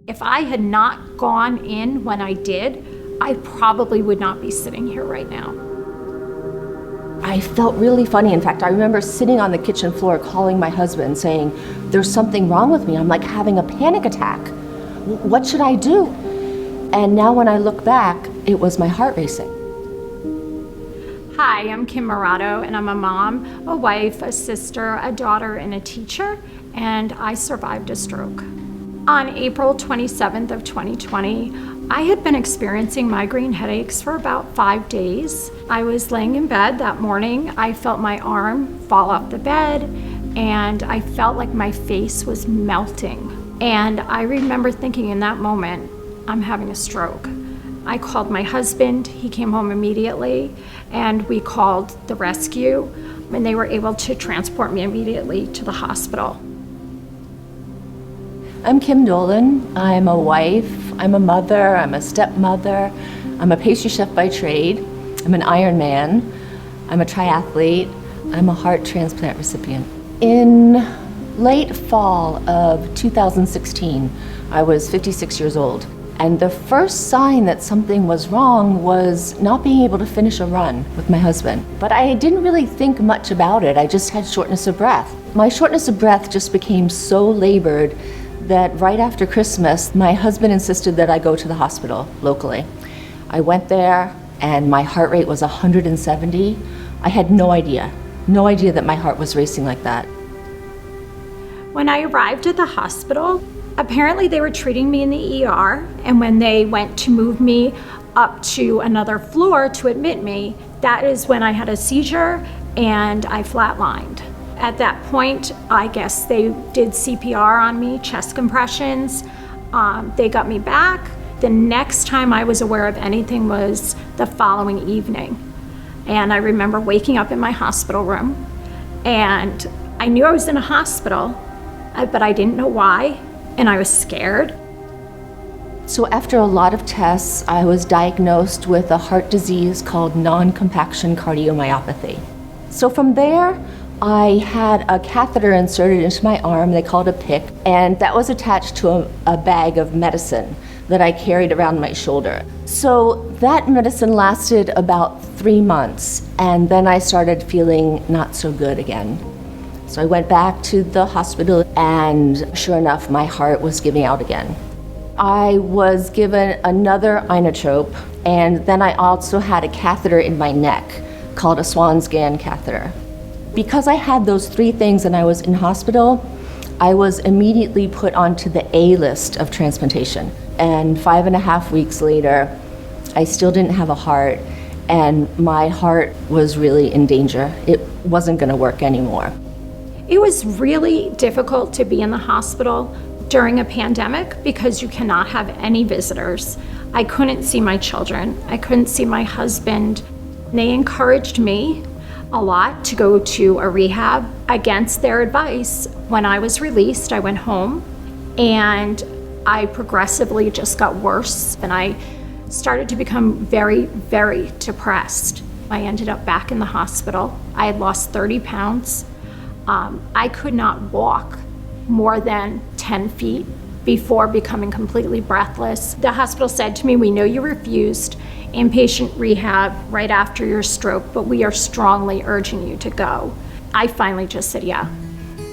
If I had not gone in when I did, I probably would not be sitting here right now. I felt really funny. In fact, I remember sitting on the kitchen floor calling my husband saying, there's something wrong with me. I'm like having a panic attack. What should I do? And now when I look back, it was my heart racing. Hi, I'm Kim Morado, and I'm a mom, a wife, a sister, a daughter, and a teacher, and I survived a stroke. On April 27th of 2020, I had been experiencing migraine headaches for about 5 days. I was laying in bed that morning. I felt my arm fall off the bed, and I felt like my face was melting. And I remember thinking in that moment, I'm having a stroke. I called my husband, he came home immediately, and we called the rescue, and they were able to transport me immediately to the hospital. I'm Kim Dolan. I'm a wife, I'm a mother, I'm a stepmother, I'm a pastry chef by trade, I'm an Ironman, I'm a triathlete, I'm a heart transplant recipient. In late fall of 2016, I was 56 years old. And the first sign that something was wrong was not being able to finish a run with my husband. But I didn't really think much about it. I just had shortness of breath. My shortness of breath just became so labored that right after Christmas, my husband insisted that I go to the hospital locally. I went there and my heart rate was 170. I had no idea that my heart was racing like that. When I arrived at the hospital, apparently they were treating me in the ER, and when they went to move me up to another floor to admit me, that is when I had a seizure and I flatlined. At that point, I guess they did CPR on me, chest compressions. They got me back. The next time I was aware of anything was the following evening. And I remember waking up in my hospital room, and I knew I was in a hospital, but I didn't know why, and I was scared. So after a lot of tests, I was diagnosed with a heart disease called non-compaction cardiomyopathy. So from there, I had a catheter inserted into my arm, they called it a PICC, and that was attached to a bag of medicine that I carried around my shoulder. So that medicine lasted about 3 months, and then I started feeling not so good again. So I went back to the hospital, and sure enough, my heart was giving out again. I was given another inotrope, and then I also had a catheter in my neck called a Swan-Ganz catheter. Because I had those 3 things and I was in hospital, I was immediately put onto the A list of transplantation. And 5.5 weeks later, I still didn't have a heart, and my heart was really in danger. It wasn't gonna work anymore. It was really difficult to be in the hospital during a pandemic because you cannot have any visitors. I couldn't see my children. I couldn't see my husband. They encouraged me a lot to go to a rehab against their advice. When I was released, I went home, and I progressively just got worse, and I started to become very, very depressed. I ended up back in the hospital. I had lost 30 pounds. I could not walk more than 10 feet before becoming completely breathless. The hospital said to me, "We know you refused inpatient rehab right after your stroke, but we are strongly urging you to go." I finally just said, yeah.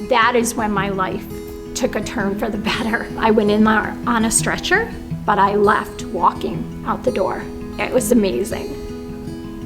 That is when my life took a turn for the better. I went in there on a stretcher, but I left walking out the door. It was amazing.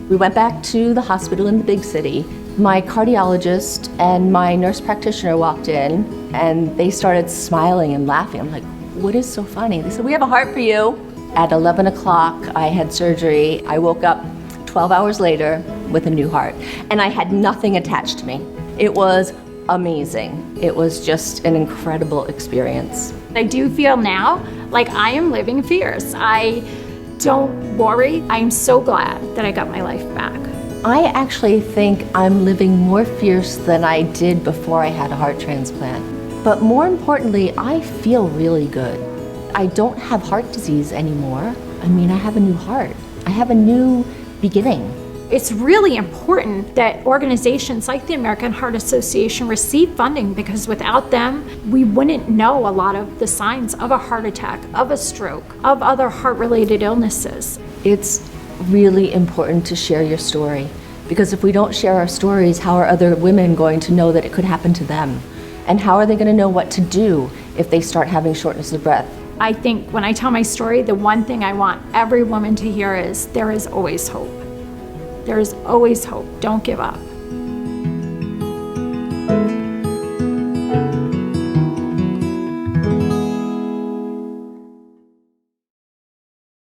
We went back to the hospital in the big city. My cardiologist and my nurse practitioner walked in, and they started smiling and laughing. I'm like, what is so funny? They said, "We have a heart for you." At 11 o'clock, I had surgery. I woke up 12 hours later with a new heart, and I had nothing attached to me. It was amazing. It was just an incredible experience. I do feel now like I am living fierce. I don't worry. I am so glad that I got my life back. I actually think I'm living more fierce than I did before I had a heart transplant. But more importantly, I feel really good. I don't have heart disease anymore. I mean, I have a new heart. I have a new beginning. It's really important that organizations like the American Heart Association receive funding, because without them, we wouldn't know a lot of the signs of a heart attack, of a stroke, of other heart-related illnesses. It's really important to share your story, because if we don't share our stories, how are other women going to know that it could happen to them? And how are they going to know what to do if they start having shortness of breath? I think when I tell my story, the one thing I want every woman to hear is there is always hope. There is always hope. Don't give up.